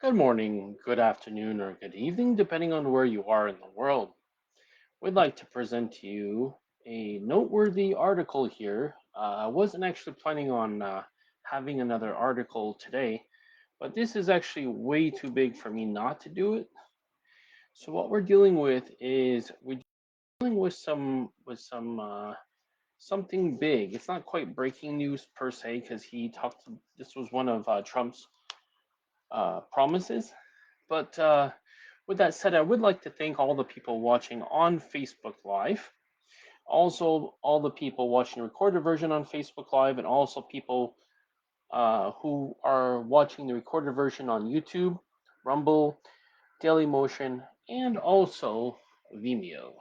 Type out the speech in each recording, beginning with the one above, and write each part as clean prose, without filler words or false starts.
Good morning, good afternoon, or good evening, depending on where you are in the world. We'd like to present to you a noteworthy article here. I wasn't actually planning on having another article today, but this is actually way too big for me not to do it. So what we're dealing with is we're dealing with some something big. It's not quite breaking news per se because he talked. This was one of Trump's promises. But with that said, I would like to thank all the people watching on Facebook Live. Also, all the people watching the recorded version on Facebook Live, and also people who are watching the recorded version on YouTube, Rumble, Dailymotion, and also Vimeo.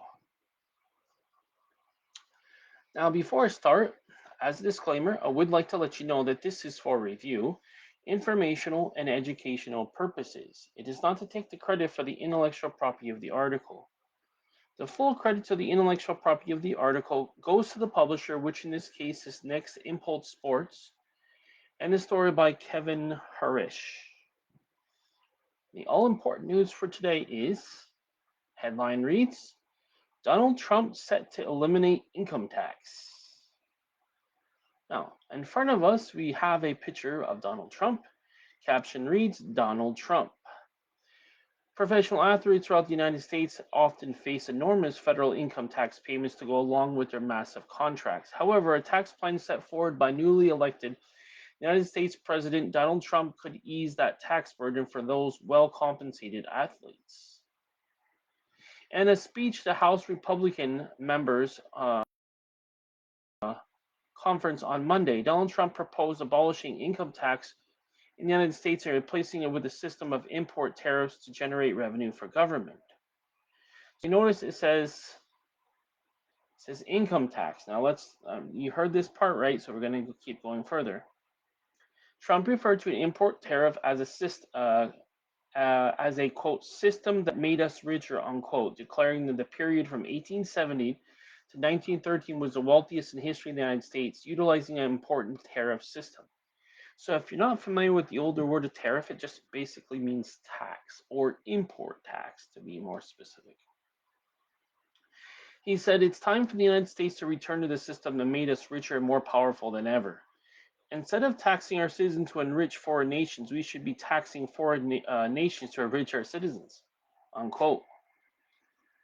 Now, before I start, as a disclaimer, I would like to let you know that this is for review, informational, and educational purposes. It is not to take the credit for the intellectual property of the article. The full credit to the intellectual property of the article goes to the publisher, which in this case is Next Impulse Sports, and the story by Kevin Harish. The all important news for today is headline reads Donald Trump set to eliminate income tax. Now, in front of us, we have a picture of Donald Trump. Caption reads Donald Trump. Professional athletes throughout the United States often face enormous federal income tax payments to go along with their massive contracts. However, a tax plan set forward by newly elected United States President Donald Trump could ease that tax burden for those well compensated athletes. In a speech to House Republican members conference on Monday, Donald Trump proposed abolishing income tax in the United States and replacing it with a system of import tariffs to generate revenue for government. So you notice it says income tax. Now let's you heard this part right, so we're going to keep going further. Trump referred to an import tariff as a quote system that made us richer unquote, declaring that the period from 1870 to 1913 was the wealthiest in history of the United States, utilizing an important tariff system. So if you're not familiar with the older word of tariff, it just basically means tax or import tax to be more specific. He said it's time for the United States to return to the system that made us richer and more powerful than ever. Instead of taxing our citizens to enrich foreign nations, we should be taxing foreign nations to enrich our citizens. Unquote.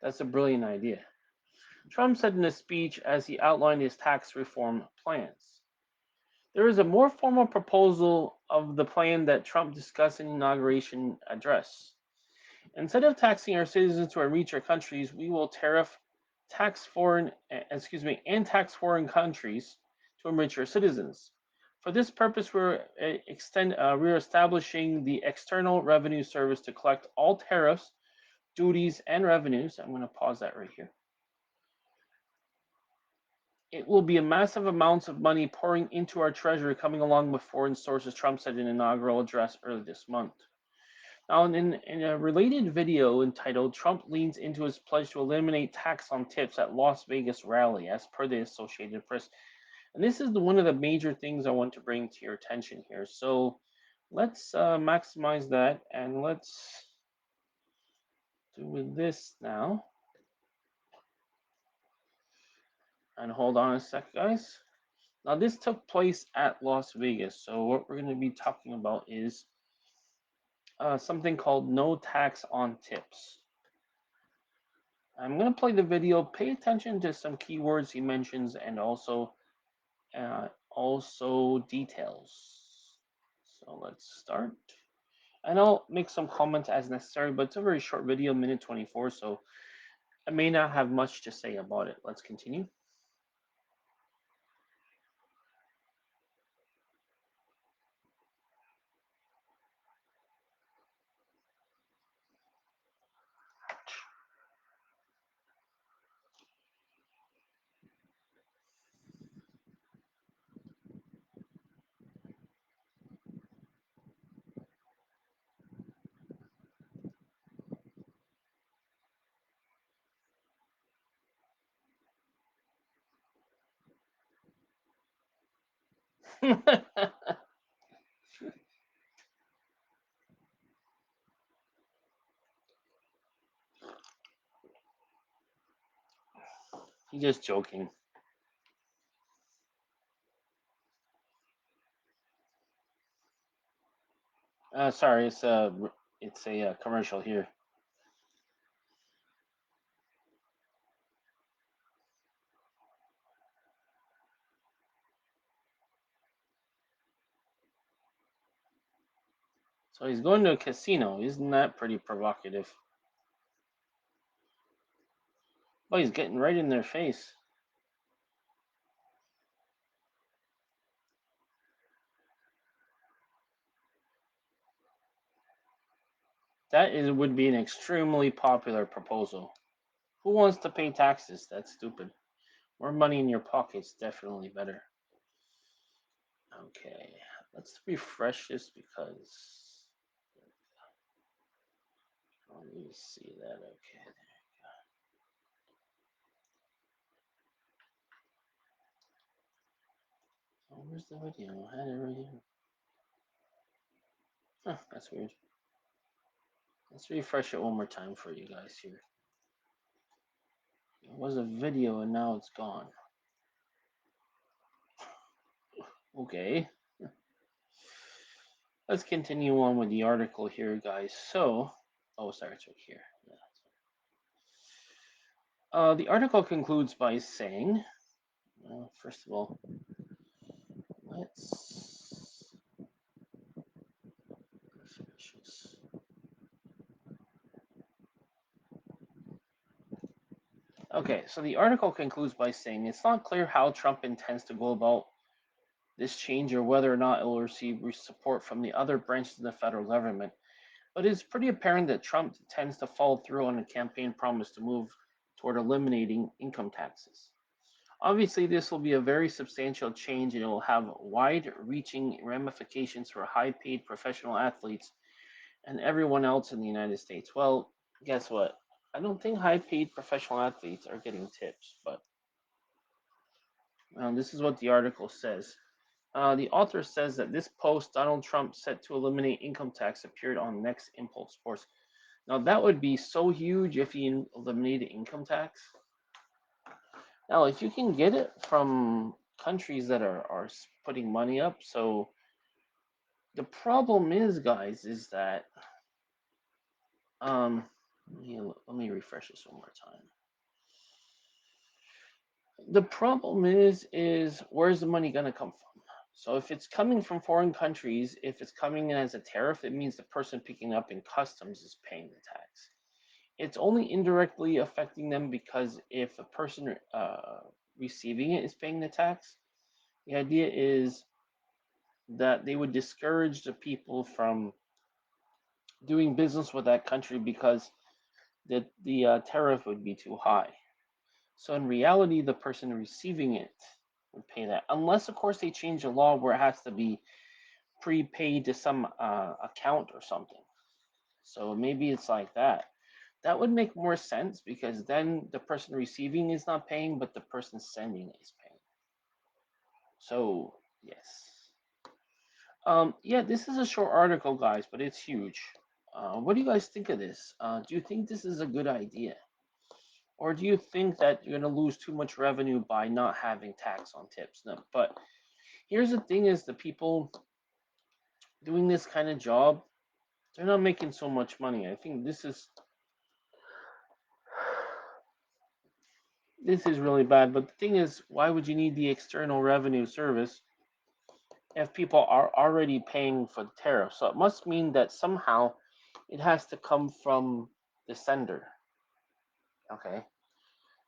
That's a brilliant idea. Trump said in a speech as he outlined his tax reform plans. There is a more formal proposal of the plan that Trump discussed in the inauguration address. Instead of taxing our citizens to enrich our countries, we will tariff and tax foreign countries to enrich our citizens. For this purpose, we're establishing the External Revenue Service to collect all tariffs, duties, and revenues. I'm going to pause that right here. It will be a massive amounts of money pouring into our treasury coming along with foreign sources, Trump said in an inaugural address early this month. Now, in a related video entitled Trump Leans into His Pledge to Eliminate Tax on Tips at Las Vegas Rally, as per the Associated Press. And this is one of the major things I want to bring to your attention here. So let's maximize that and let's do this now. And hold on a sec, guys. Now, this took place at Las Vegas. So what we're going to be talking about is something called no tax on tips. I'm going to play the video. Pay attention to some keywords he mentions and also details. So let's start. And I'll make some comments as necessary, but it's a very short video, minute 24, so I may not have much to say about it. Let's continue. He's just joking. Sorry, it's a commercial here. So he's going to a casino. Isn't that pretty provocative? Oh, he's getting right in their face. Would be an extremely popular proposal. Who wants to pay taxes? That's stupid. More money in your pocket's definitely better. Okay, let's refresh this because let me see that. Okay, oh, where's the video? I had it right here. Huh, that's weird. Let's refresh it one more time for you guys here. It was a video and now it's gone. Okay, let's continue on with the article here, guys. So, oh, sorry, it's right here. Yeah. The article concludes by saying, first of all, let's finish this. Okay, so the article concludes by saying it's not clear how Trump intends to go about this change or whether or not it will receive support from the other branches of the federal government. But it's pretty apparent that Trump tends to follow through on a campaign promise to move toward eliminating income taxes. Obviously, this will be a very substantial change and it will have wide reaching ramifications for high paid professional athletes and everyone else in the United States. Well, guess what? I don't think high paid professional athletes are getting tips, but this is what the article says. The author says that this post, Donald Trump set to eliminate income tax, appeared on Next Impulse Sports. Now, that would be so huge if he eliminated income tax. Now, if you can get it from countries that are putting money up, so the problem is, guys, is that let me refresh this one more time. The problem is where's the money going to come from? So if it's coming from foreign countries, if it's coming in as a tariff, it means the person picking up in customs is paying the tax. It's only indirectly affecting them because if a person receiving it is paying the tax, the idea is that they would discourage the people from doing business with that country because the tariff would be too high. So in reality, the person receiving it would pay that, unless of course they change the law where it has to be prepaid to some account or something. So maybe it's like that. That would make more sense because then the person receiving is not paying, but the person sending is paying. So yes, yeah, this is a short article, guys, but it's huge. What do you guys think of this? Do you think this is a good idea? Or do you think that you're going to lose too much revenue by not having tax on tips? No, but here's the thing is the people doing this kind of job, they're not making so much money. I think this is really bad, but the thing is, why would you need the external revenue service if people are already paying for the tariff? So it must mean that somehow it has to come from the sender. Okay.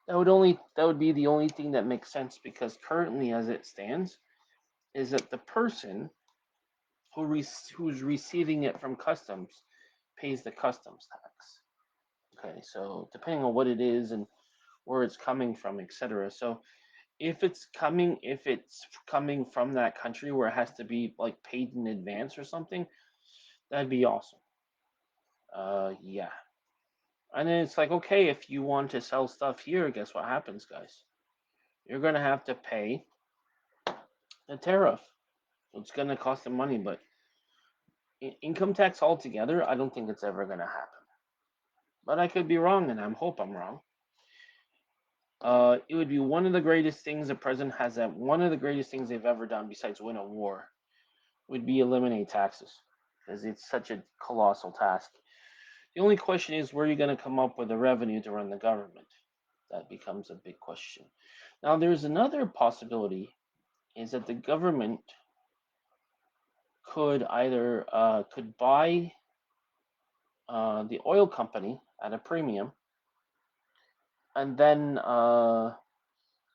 That would be the only thing that makes sense because currently as it stands is that the person who's receiving it from customs pays the customs tax. Okay, so depending on what it is and where it's coming from, etc. So if it's coming from that country where it has to be like paid in advance or something, that'd be awesome. Yeah. And then it's like, okay, if you want to sell stuff here, guess what happens, guys? You're gonna have to pay the tariff. So it's gonna cost them money, but income tax altogether, I don't think it's ever gonna happen. But I could be wrong, and I hope I'm wrong. It would be one of the greatest things the president has that one of the greatest things they've ever done besides win a war would be eliminate taxes because it's such a colossal task. The only question is where you're going to come up with the revenue to run the government. That becomes a big question. Now, there's another possibility is that the government could either could buy the oil company at a premium and then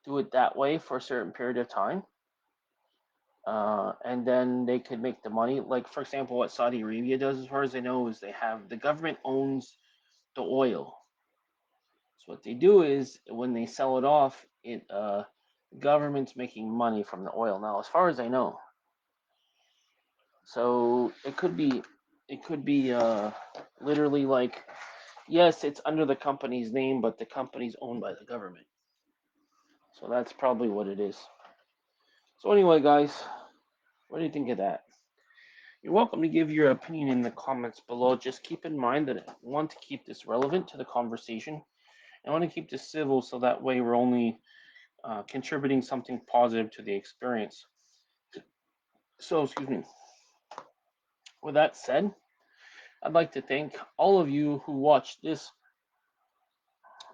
do it that way for a certain period of time. And then they could make the money. Like, for example, what Saudi Arabia does, as far as I know, is they have the government owns the oil. So what they do is when they sell it off, the government's making money from the oil. Now, as far as I know, so it could be literally like yes, it's under the company's name, but the company's owned by the government. So that's probably what it is. So anyway, guys, what do you think of that? You're welcome to give your opinion in the comments below. Just keep in mind that I want to keep this relevant to the conversation. I want to keep this civil so that way we're only contributing something positive to the experience. So, excuse me. With that said, I'd like to thank all of you who watched this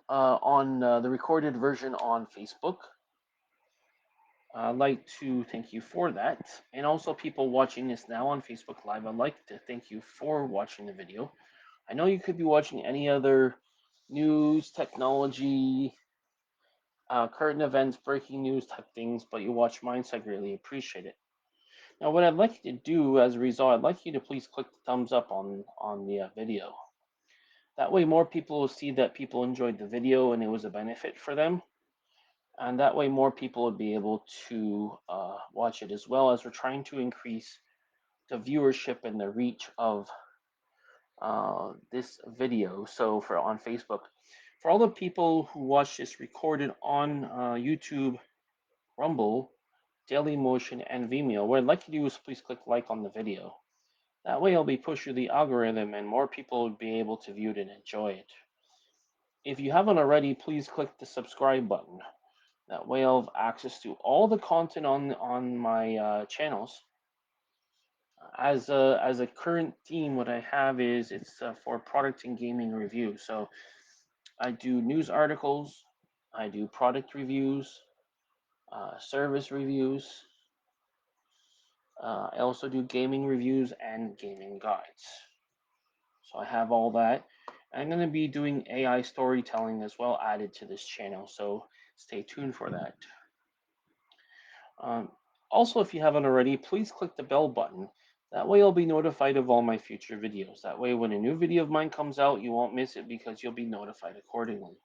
on the recorded version on Facebook. I'd like to thank you for that. And also, people watching this now on Facebook Live, I'd like to thank you for watching the video. I know you could be watching any other news, technology, current events, breaking news type things, but you watch mine, so I greatly appreciate it. Now, what I'd like you to do as a result, I'd like you to please click the thumbs up on the video. That way, more people will see that people enjoyed the video and it was a benefit for them. And that way, more people would be able to watch it as well as we're trying to increase the viewership and the reach of this video. So, for on Facebook, for all the people who watch this recorded on YouTube, Rumble, Dailymotion, and Vimeo, what I'd like you to do is please click like on the video. That way, I'll be pushing the algorithm and more people will be able to view it and enjoy it. If you haven't already, please click the subscribe button. That way, I'll have access to all the content on my channels. As a current theme, what I have is it's for product and gaming review. So I do news articles, I do product reviews, service reviews. I also do gaming reviews and gaming guides. So I have all that. I'm going to be doing AI storytelling as well added to this channel. So stay tuned for that. Um, Also, if you haven't already, please click the bell button. That way you'll be notified of all my future videos. That way when a new video of mine comes out, you won't miss it because you'll be notified accordingly.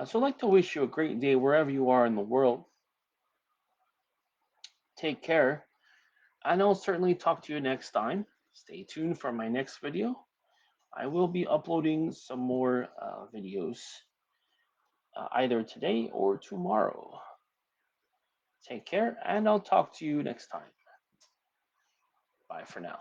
So I'd like to wish you a great day wherever you are in the world. Take care, and I'll certainly talk to you next time. Stay tuned for my next video. I will be uploading some more videos either today or tomorrow. Take care, and I'll talk to you next time. Bye for now.